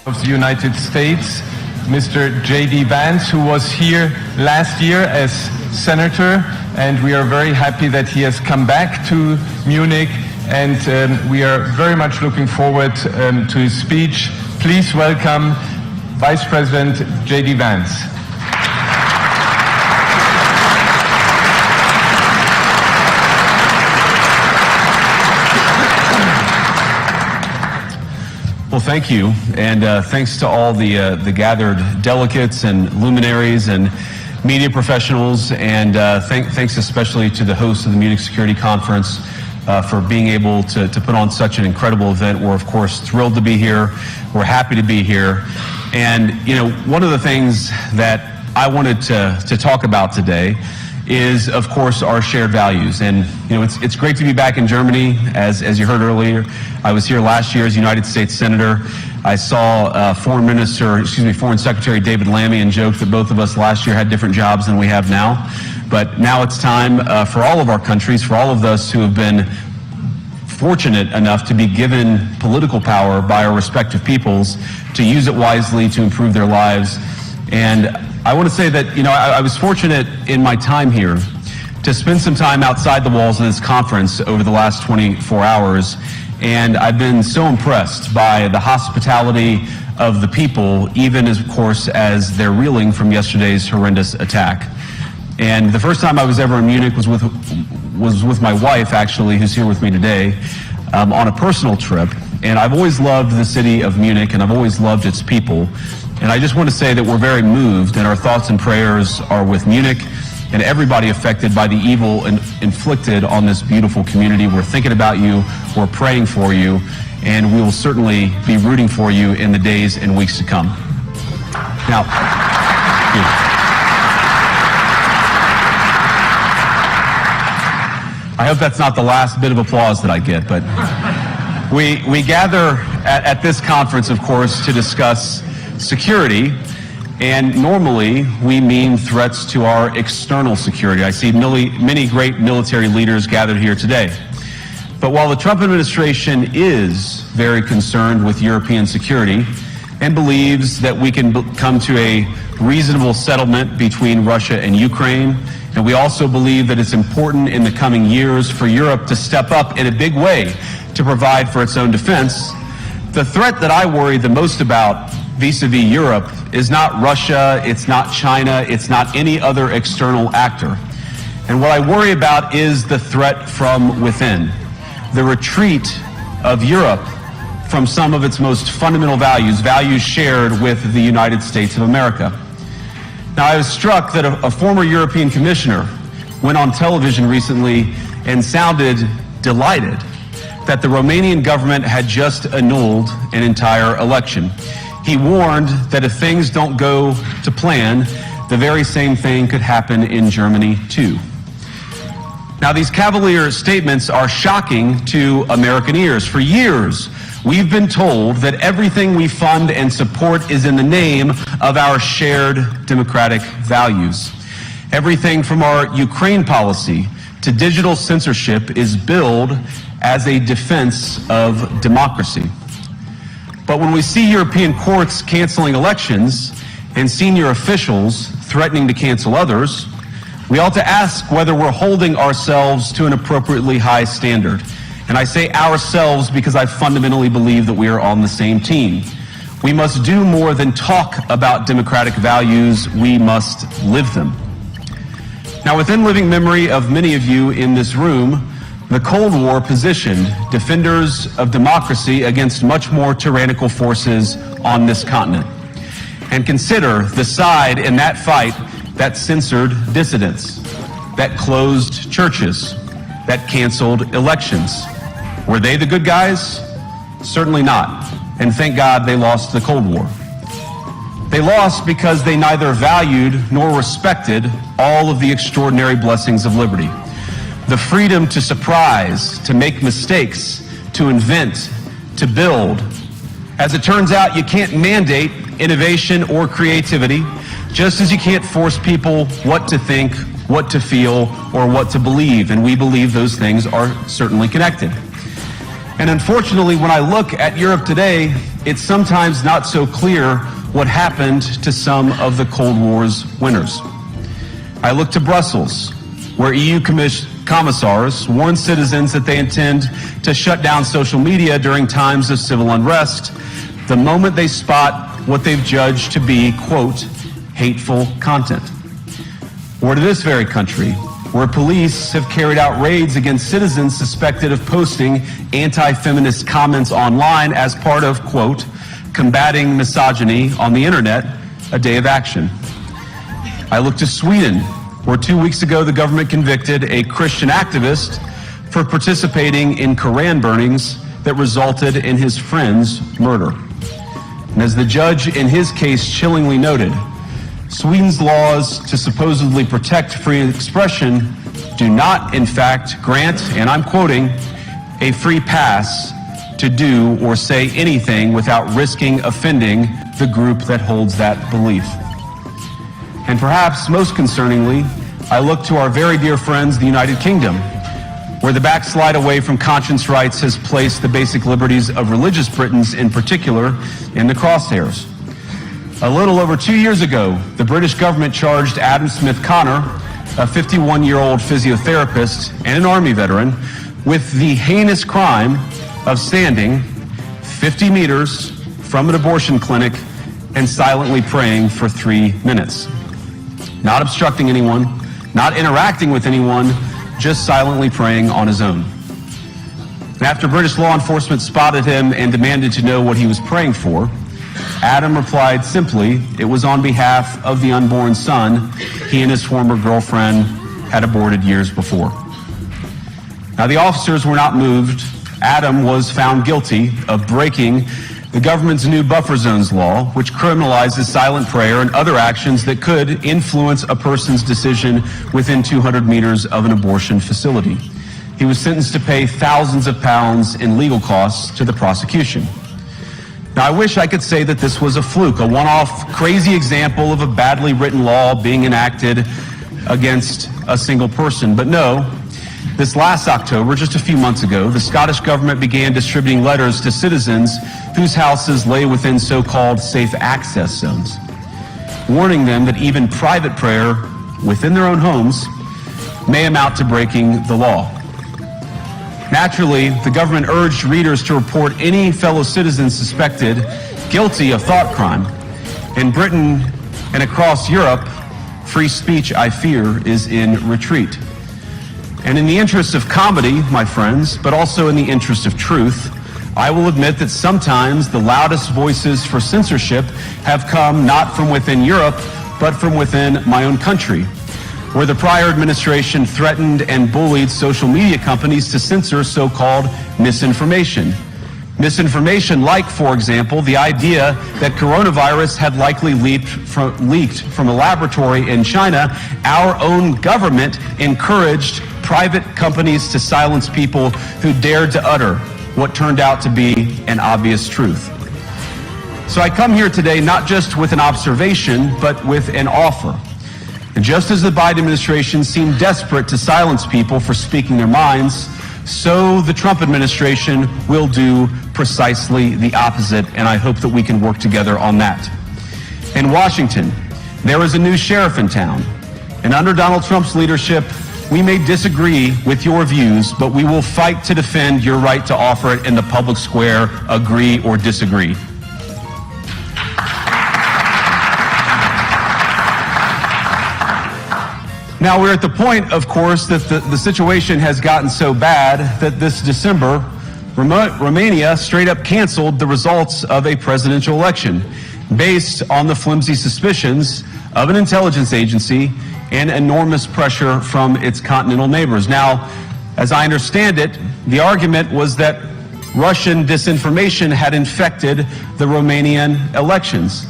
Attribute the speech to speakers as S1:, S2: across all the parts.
S1: of the United States, Mr. J.D. Vance, who was here last year as senator, and we are very happy that he has come back to Munich, and we are very much looking forward to his speech. Please welcome Vice President J.D. Vance.
S2: Well, thank you, and thanks to all the gathered delegates and luminaries and media professionals, and thanks especially to the host of the Munich Security Conference for being able to put on such an incredible event. We're, of course, thrilled to be here. We're happy to be here. And, you know, one of the things that I wanted to talk about today is, of course, our shared values. And, you know, it's great to be back in Germany. As you heard earlier, I was here last year as United States Senator. I saw Foreign Secretary David Lammy and joked that both of us last year had different jobs than we have now. But now it's time for all of our countries, for all of us who have been fortunate enough to be given political power by our respective peoples, to use it wisely to improve their lives. And I want to say that, you know, I was fortunate in my time here to spend some time outside the walls of this conference over the last 24 hours, and I've been so impressed by the hospitality of the people, even as, of course, as they're reeling from yesterday's horrendous attack. And the first time I was ever in Munich was with my wife, actually, who's here with me today, on a personal trip. And I've always loved the city of Munich, and I've always loved its people. And I just want to say that we're very moved, and our thoughts and prayers are with Munich and everybody affected by the evil inflicted on this beautiful community. We're thinking about you, we're praying for you, and we will certainly be rooting for you in the days and weeks to come. Now, I hope that's not the last bit of applause that I get, but we gather at this conference, of course, to discuss security, and normally we mean threats to our external security. I see many great military leaders gathered here today. But while the Trump administration is very concerned with European security and believes that we can come to a reasonable settlement between Russia and Ukraine, and we also believe that it's important in the coming years for Europe to step up in a big way to provide for its own defense, the threat that I worry the most about vis-a-vis Europe is not Russia, it's not China, it's not any other external actor. And what I worry about is the threat from within, the retreat of Europe from some of its most fundamental values, values shared with the United States of America. Now, I was struck that a former European commissioner went on television recently and sounded delighted that the Romanian government had just annulled an entire election. He warned that if things don't go to plan, the very same thing could happen in Germany too. Now, these cavalier statements are shocking to American ears. For years, we've been told that everything we fund and support is in the name of our shared democratic values. Everything from our Ukraine policy to digital censorship is billed as a defense of democracy. But when we see European courts canceling elections and senior officials threatening to cancel others, we ought to ask whether we're holding ourselves to an appropriately high standard. And I say ourselves because I fundamentally believe that we are on the same team. We must do more than talk about democratic values, we must live them. Now, within living memory of many of you in this room, the Cold War positioned defenders of democracy against much more tyrannical forces on this continent. And consider the side in that fight that censored dissidents, that closed churches, that canceled elections. Were they the good guys? Certainly not. And thank God they lost the Cold War. They lost because they neither valued nor respected all of the extraordinary blessings of liberty. The freedom to surprise, to make mistakes, to invent, to build. As it turns out, you can't mandate innovation or creativity, just as you can't force people what to think, what to feel, or what to believe. And we believe those things are certainly connected. And unfortunately, when I look at Europe today, it's sometimes not so clear what happened to some of the Cold War's winners. I look to Brussels, where EU commissars warn citizens that they intend to shut down social media during times of civil unrest the moment they spot what they've judged to be, quote, hateful content. Or to this very country, where police have carried out raids against citizens suspected of posting anti-feminist comments online as part of, quote, combating misogyny on the internet, a day of action. I look to Sweden, where 2 weeks ago the government convicted a Christian activist for participating in Koran burnings that resulted in his friend's murder. And as the judge in his case chillingly noted, Sweden's laws to supposedly protect free expression do not, in fact, grant, and I'm quoting, a free pass to do or say anything without risking offending the group that holds that belief. And perhaps most concerningly, I look to our very dear friends, the United Kingdom, where the backslide away from conscience rights has placed the basic liberties of religious Britons in particular in the crosshairs. A little over 2 years ago, the British government charged Adam Smith Connor, a 51-year-old physiotherapist and an Army veteran, with the heinous crime of standing 50 meters from an abortion clinic and silently praying for 3 minutes. Not obstructing anyone, not interacting with anyone, just silently praying on his own. And after British law enforcement spotted him and demanded to know what he was praying for, Adam replied simply, it was on behalf of the unborn son he and his former girlfriend had aborted years before. Now, the officers were not moved. Adam was found guilty of breaking the government's new buffer zones law, which criminalizes silent prayer and other actions that could influence a person's decision within 200 meters of an abortion facility. He was sentenced to pay thousands of pounds in legal costs to the prosecution. Now, I wish I could say that this was a fluke, a one-off crazy example of a badly written law being enacted against a single person. But no, this last October, just a few months ago, the Scottish government began distributing letters to citizens whose houses lay within so-called safe access zones, warning them that even private prayer within their own homes may amount to breaking the law. Naturally, the government urged readers to report any fellow citizens suspected guilty of thought crime. In Britain and across Europe, free speech, I fear, is in retreat. And in the interest of comedy, my friends, but also in the interest of truth, I will admit that sometimes the loudest voices for censorship have come not from within Europe, but from within my own country, where the prior administration threatened and bullied social media companies to censor so-called misinformation. Misinformation like, for example, the idea that coronavirus had likely leaked from a laboratory in China. Our own government encouraged private companies to silence people who dared to utter what turned out to be an obvious truth. So I come here today not just with an observation, but with an offer. And just as the Biden administration seemed desperate to silence people for speaking their minds, so the Trump administration will do precisely the opposite, and I hope that we can work together on that. In Washington, there is a new sheriff in town, and under Donald Trump's leadership, we may disagree with your views, but we will fight to defend your right to offer it in the public square, agree or disagree. Now, we're at the point, of course, that the situation has gotten so bad that this December, Romania straight up canceled the results of a presidential election based on the flimsy suspicions of an intelligence agency and enormous pressure from its continental neighbors. Now, as I understand it, the argument was that Russian disinformation had infected the Romanian elections.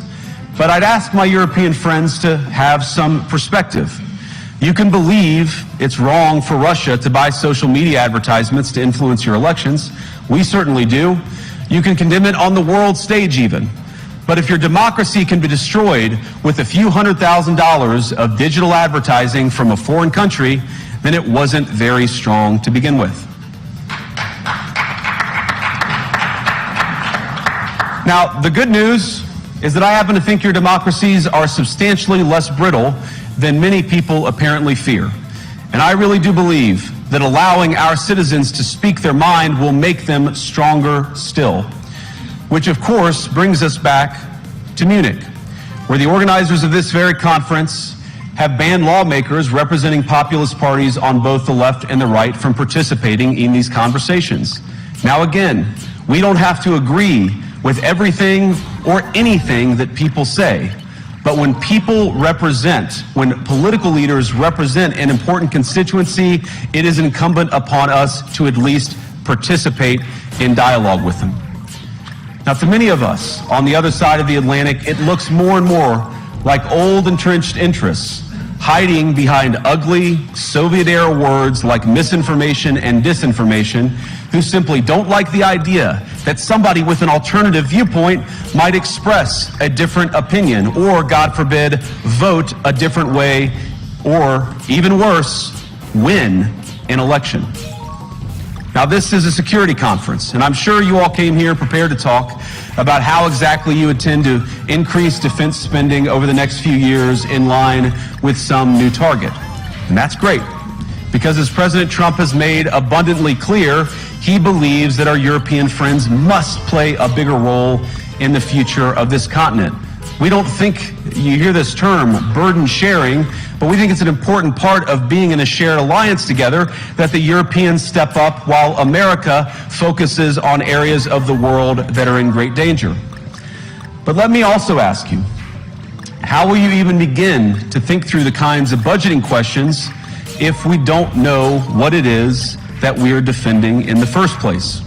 S2: But I'd ask my European friends to have some perspective. You can believe it's wrong for Russia to buy social media advertisements to influence your elections. We certainly do. You can condemn it on the world stage even. But if your democracy can be destroyed with a few $100,000 of digital advertising from a foreign country, then it wasn't very strong to begin with. Now, the good news is that I happen to think your democracies are substantially less brittle than many people apparently fear. And I really do believe that allowing our citizens to speak their mind will make them stronger still. Which, of course, brings us back to Munich, where the organizers of this very conference have banned lawmakers representing populist parties on both the left and the right from participating in these conversations. Now again, we don't have to agree with everything or anything that people say, but when people represent, when political leaders represent an important constituency, it is incumbent upon us to at least participate in dialogue with them. Now, to many of us on the other side of the Atlantic, it looks more and more like old entrenched interests hiding behind ugly Soviet-era words like misinformation and disinformation, who simply don't like the idea that somebody with an alternative viewpoint might express a different opinion or, God forbid, vote a different way or, even worse, win an election. Now, this is a security conference, and I'm sure you all came here prepared to talk about how exactly you intend to increase defense spending over the next few years in line with some new target. And that's great, because as President Trump has made abundantly clear, he believes that our European friends must play a bigger role in the future of this continent. We don't think, you hear this term, burden sharing, but we think it's an important part of being in a shared alliance together that the Europeans step up while America focuses on areas of the world that are in great danger. But let me also ask you, how will you even begin to think through the kinds of budgeting questions if we don't know what it is that we are defending in the first place?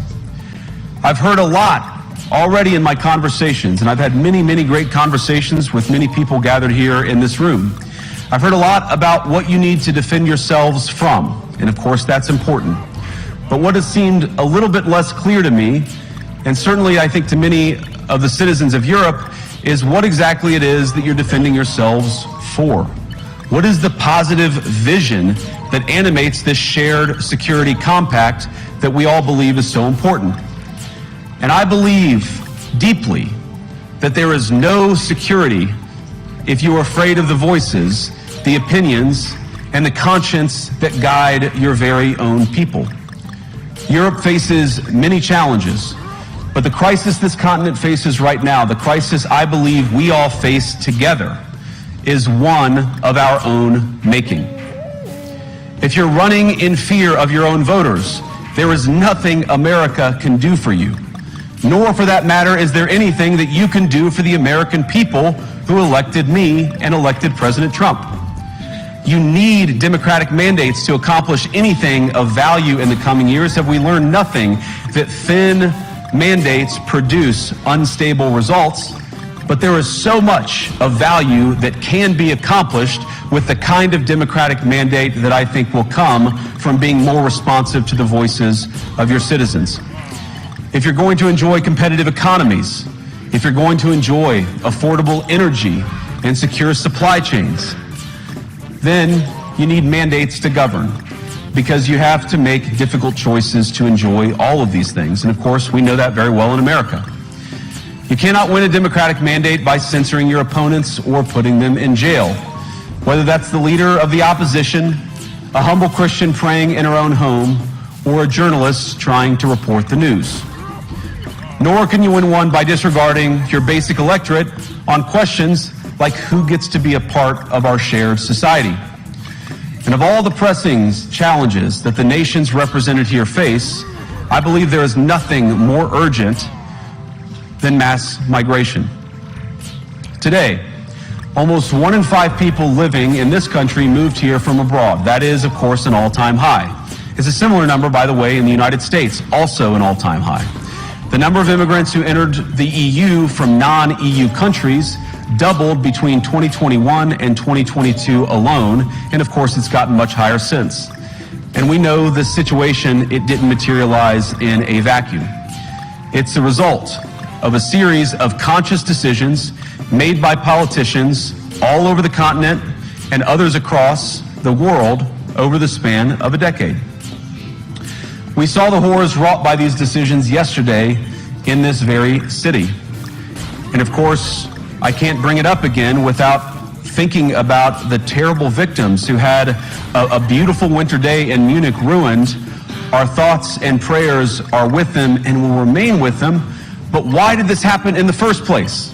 S2: I've heard a lot already in my conversations, and I've had many, many great conversations with many people gathered here in this room. I've heard a lot about what you need to defend yourselves from, and of course that's important. But what has seemed a little bit less clear to me, and certainly I think to many of the citizens of Europe, is what exactly it is that you're defending yourselves for. What is the positive vision that animates this shared security compact that we all believe is so important? And I believe deeply that there is no security if you are afraid of the voices, the opinions, and the conscience that guide your very own people. Europe faces many challenges, but the crisis this continent faces right now, the crisis I believe we all face together, is one of our own making. If you're running in fear of your own voters, there is nothing America can do for you. Nor, for that matter, is there anything that you can do for the American people who elected me and elected President Trump. You need democratic mandates to accomplish anything of value in the coming years. Have we learned nothing that thin mandates produce unstable results? But there is so much of value that can be accomplished with the kind of democratic mandate that I think will come from being more responsive to the voices of your citizens. If you're going to enjoy competitive economies, if you're going to enjoy affordable energy and secure supply chains, then you need mandates to govern, because you have to make difficult choices to enjoy all of these things. And of course, we know that very well in America. You cannot win a democratic mandate by censoring your opponents or putting them in jail, whether that's the leader of the opposition, a humble Christian praying in her own home, or a journalist trying to report the news. Nor can you win one by disregarding your basic electorate on questions like who gets to be a part of our shared society. And of all the pressing challenges that the nations represented here face, I believe there is nothing more urgent than mass migration. Today, almost 1 in 5 people living in this country moved here from abroad. That is, of course, an all-time high. It's a similar number, by the way, in the United States, also an all-time high. The number of immigrants who entered the EU from non-EU countries doubled between 2021 and 2022 alone, and of course it's gotten much higher since. And we know the situation, it didn't materialize in a vacuum. It's the result of a series of conscious decisions made by politicians all over the continent and others across the world over the span of a decade. We saw the horrors wrought by these decisions yesterday in this very city. And of course, I can't bring it up again without thinking about the terrible victims who had a beautiful winter day in Munich ruined. Our thoughts and prayers are with them and will remain with them. But why did this happen in the first place?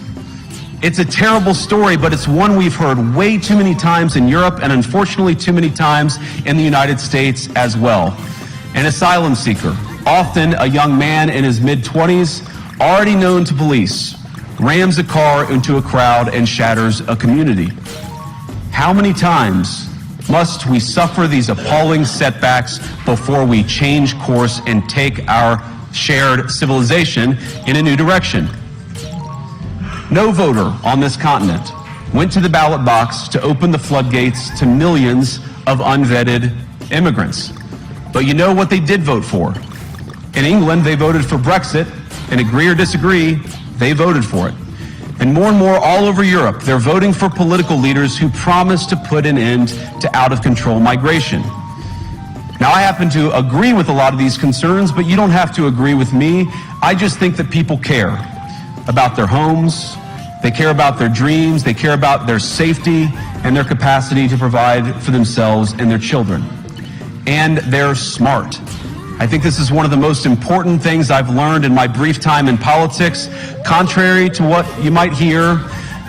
S2: It's a terrible story, but it's one we've heard way too many times in Europe and unfortunately too many times in the United States as well. An asylum seeker, often a young man in his mid-20s, already known to police, rams a car into a crowd and shatters a community. How many times must we suffer these appalling setbacks before we change course and take our shared civilization in a new direction? No voter on this continent went to the ballot box to open the floodgates to millions of unvetted immigrants. But you know what they did vote for? In England, they voted for Brexit, and agree or disagree, they voted for it. And more all over Europe, they're voting for political leaders who promise to put an end to out-of-control migration. Now, I happen to agree with a lot of these concerns, but you don't have to agree with me. I just think that people care about their homes, they care about their dreams, they care about their safety and their capacity to provide for themselves and their children. And they're smart. I think this is one of the most important things I've learned in my brief time in politics. Contrary to what you might hear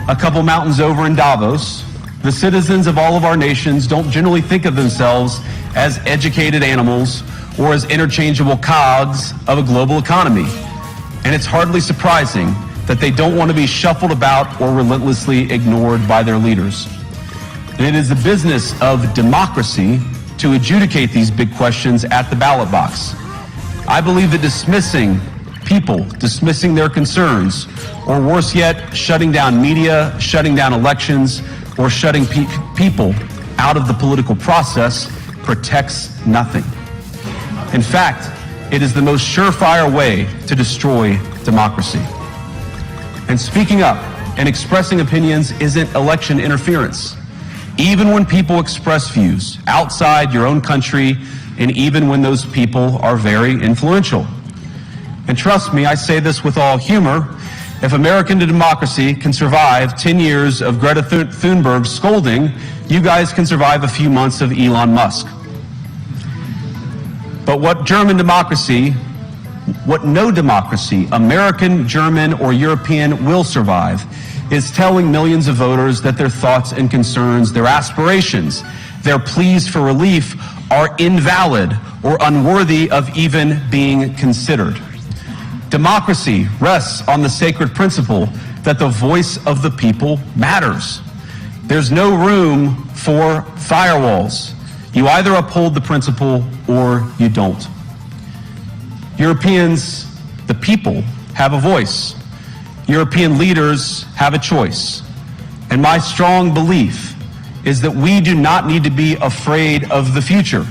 S2: a couple mountains over in Davos, the citizens of all of our nations don't generally think of themselves as educated animals or as interchangeable cogs of a global economy. And it's hardly surprising that they don't want to be shuffled about or relentlessly ignored by their leaders. And it is the business of democracy to adjudicate these big questions at the ballot box. I believe that dismissing people, dismissing their concerns, or worse yet, shutting down media, shutting down elections, or shutting people out of the political process protects nothing. In fact, it is the most surefire way to destroy democracy. And speaking up and expressing opinions isn't election interference. Even when people express views outside your own country, and even when those people are very influential. And trust me, I say this with all humor, if American democracy can survive 10 years of Greta Thunberg scolding, you guys can survive a few months of Elon Musk. But what no democracy, American, German, or European, will survive is telling millions of voters that their thoughts and concerns, their aspirations, their pleas for relief are invalid or unworthy of even being considered. Democracy rests on the sacred principle that the voice of the people matters. There's no room for firewalls. You either uphold the principle or you don't. Europeans, the people, have a voice. European leaders have a choice. And my strong belief is that we do not need to be afraid of the future.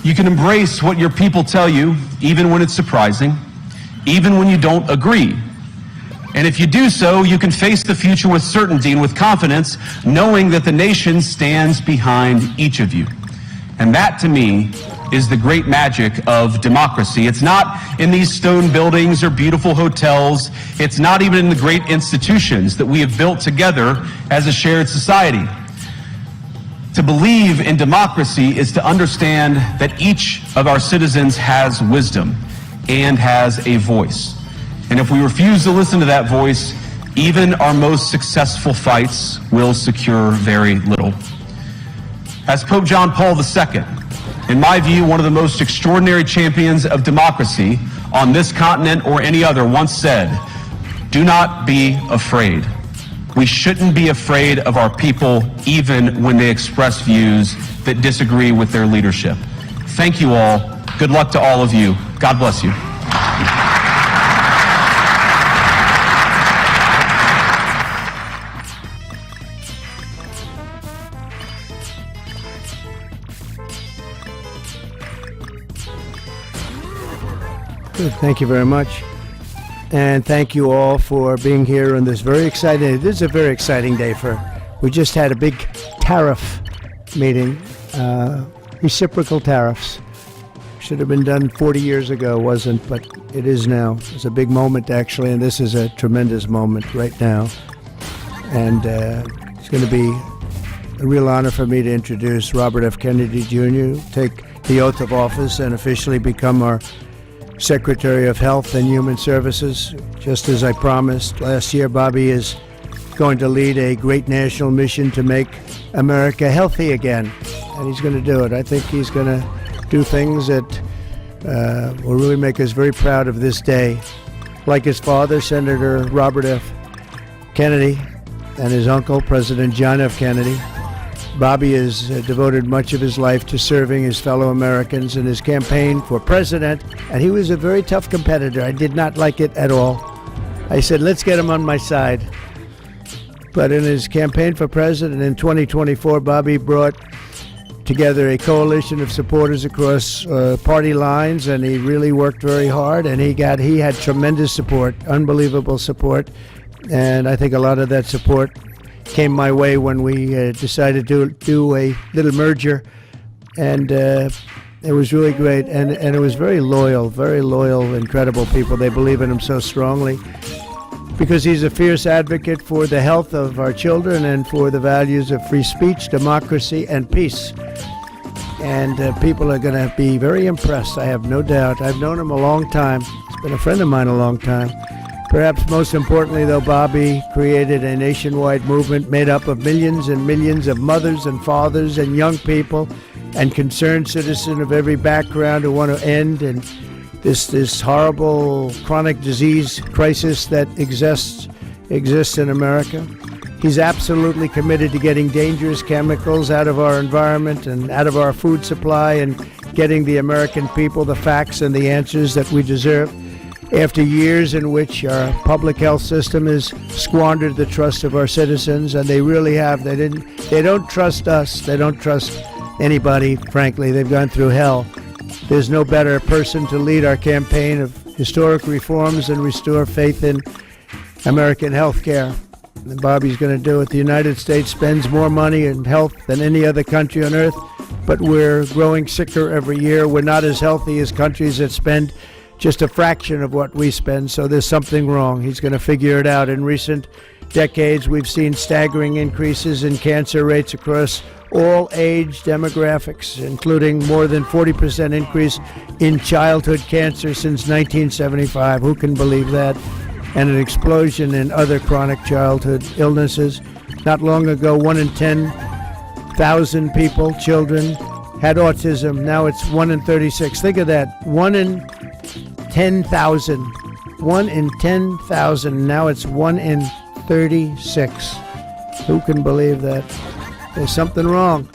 S2: You can embrace what your people tell you, even when it's surprising, even when you don't agree. And if you do so, you can face the future with certainty and with confidence, knowing that the nation stands behind each of you. And that, to me, is the great magic of democracy. It's not in these stone buildings or beautiful hotels. It's not even in the great institutions that we have built together as a shared society. To believe in democracy is to understand that each of our citizens has wisdom and has a voice. And if we refuse to listen to that voice, even our most successful fights will secure very little. As Pope John Paul II, in my view, one of the most extraordinary champions of democracy on this continent or any other, once said, "Do not be afraid." We shouldn't be afraid of our people, even when they express views that disagree with their leadership. Thank you all. Good luck to all of you. God bless you.
S3: Good. Thank you very much. And thank you all for being here on this very exciting, this is a very exciting day we just had a big tariff meeting, reciprocal tariffs. Should have been done 40 years ago, wasn't, but it is now. It's a big moment, actually, and this is a tremendous moment right now. And it's going to be a real honor for me to introduce Robert F. Kennedy Jr., take the oath of office and officially become our Secretary of Health and Human Services. Just as I promised last year, Bobby is going to lead a great national mission to make America healthy again, and he's going to do it. I think he's going to do things that will really make us very proud of this day. Like his father, Senator Robert F. Kennedy, and his uncle, President John F. Kennedy, Bobby has devoted much of his life to serving his fellow Americans in his campaign for president, and he was a very tough competitor. I did not like it at all. I said, let's get him on my side. But in his campaign for president in 2024, Bobby brought together a coalition of supporters across party lines, and he really worked very hard, and he had tremendous support, unbelievable support, and I think a lot of that support came my way when we decided to do a little merger, and it was really great, and it was very loyal, incredible people. They believe in him so strongly because he's a fierce advocate for the health of our children and for the values of free speech, democracy, and peace. And people are going to be very impressed, I have no doubt. I've known him a long time. He's been a friend of mine a long time. Perhaps most importantly, though, Bobby created a nationwide movement made up of millions and millions of mothers and fathers and young people and concerned citizens of every background who want to end and this horrible chronic disease crisis that exists in America. He's absolutely committed to getting dangerous chemicals out of our environment and out of our food supply and getting the American people the facts and the answers that we deserve. After years in which our public health system has squandered the trust of our citizens, and they really have. They don't trust us. They don't trust anybody, frankly. They've gone through hell. There's no better person to lead our campaign of historic reforms and restore faith in American health care. And Bobby's going to do it. The United States spends more money in health than any other country on earth, but we're growing sicker every year. We're not as healthy as countries that spend just a fraction of what we spend, so there's something wrong. He's going to figure it out. In recent decades, we've seen staggering increases in cancer rates across all age demographics, including more than 40% increase in childhood cancer since 1975. Who can believe that? And an explosion in other chronic childhood illnesses. Not long ago, 1 in 10,000 people, children, had autism. Now it's 1 in 36. Think of that. 1 in 10,000. 1 in 10,000. Now it's 1 in 36. Who can believe that? There's something wrong.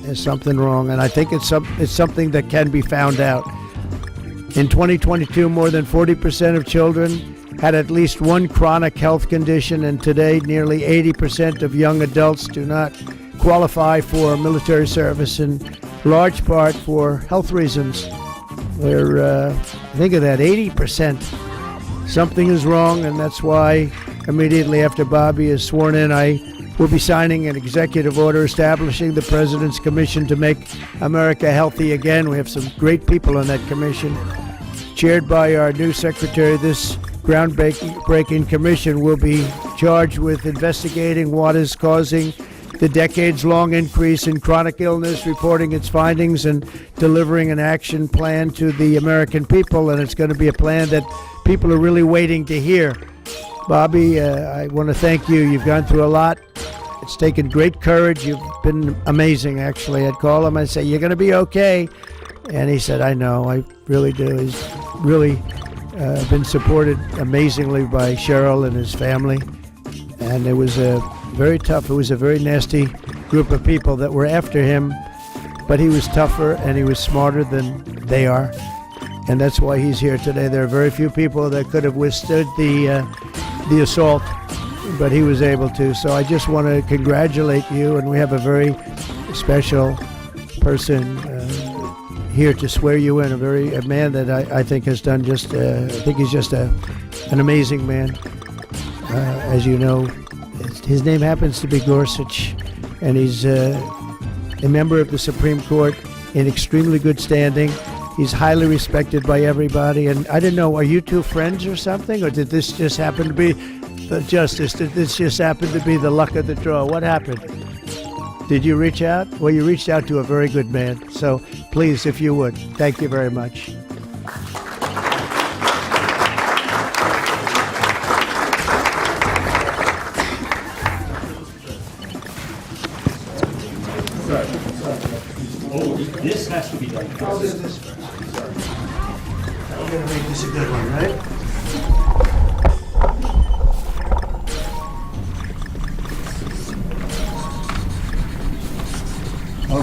S3: There's something wrong, and I think it's something that can be found out. In 2022, more than 40% of children had at least one chronic health condition, and today nearly 80% of young adults do not qualify for military service, in large part for health reasons. Think of that, 80%. Something is wrong, and that's why immediately after Bobby is sworn in, I will be signing an executive order establishing the President's Commission to make America healthy again. We have some great people on that commission. Chaired by our new secretary, this groundbreaking commission will be charged with investigating what is causing the decades-long increase in chronic illness, reporting its findings, and delivering an action plan to the American people. And it's going to be a plan that people are really waiting to hear. Bobby, I want to thank you. You've gone through a lot. It's taken great courage. You've been amazing, actually. I'd call him and say, you're going to be okay. And he said, I know, I really do. He's really been supported amazingly by Cheryl and his family. And it was very tough. It was a very nasty group of people that were after him. But he was tougher and he was smarter than they are. And that's why he's here today. There are very few people that could have withstood the assault, but he was able to. So I just want to congratulate you, and we have a very special person here to swear you in, a man that I think has done just, I think he's just an amazing man. As you know, his name happens to be Gorsuch, and he's a member of the Supreme Court in extremely good standing. He's highly respected by everybody. And I didn't know, are you two friends or something? Or did this just happen to be the justice? Did this just happen to be the luck of the draw? What happened? Did you reach out? Well, you reached out to a very good man. So please, if you would, thank you very much.
S4: This has to be done.
S3: I'll do this first. I'm going to make this a good one, right?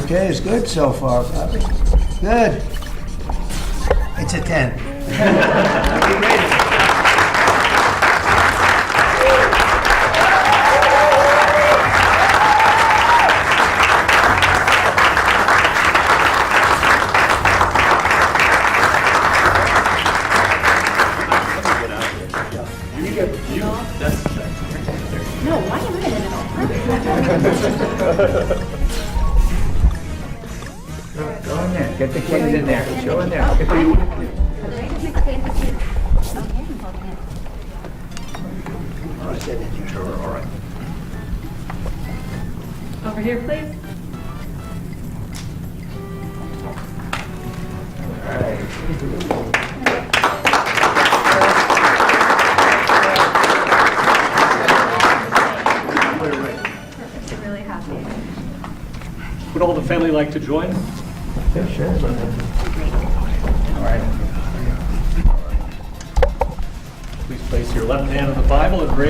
S3: Okay, it's good so far, Bobby. Good. It's a 10.
S5: No, why am I
S6: Go in there, get the kids in there, show in there. Get the-
S5: Over here, please. Really happy.
S4: Would all the family like to join?
S6: Yeah, sure. All right.
S4: Please place your left hand on the Bible and raise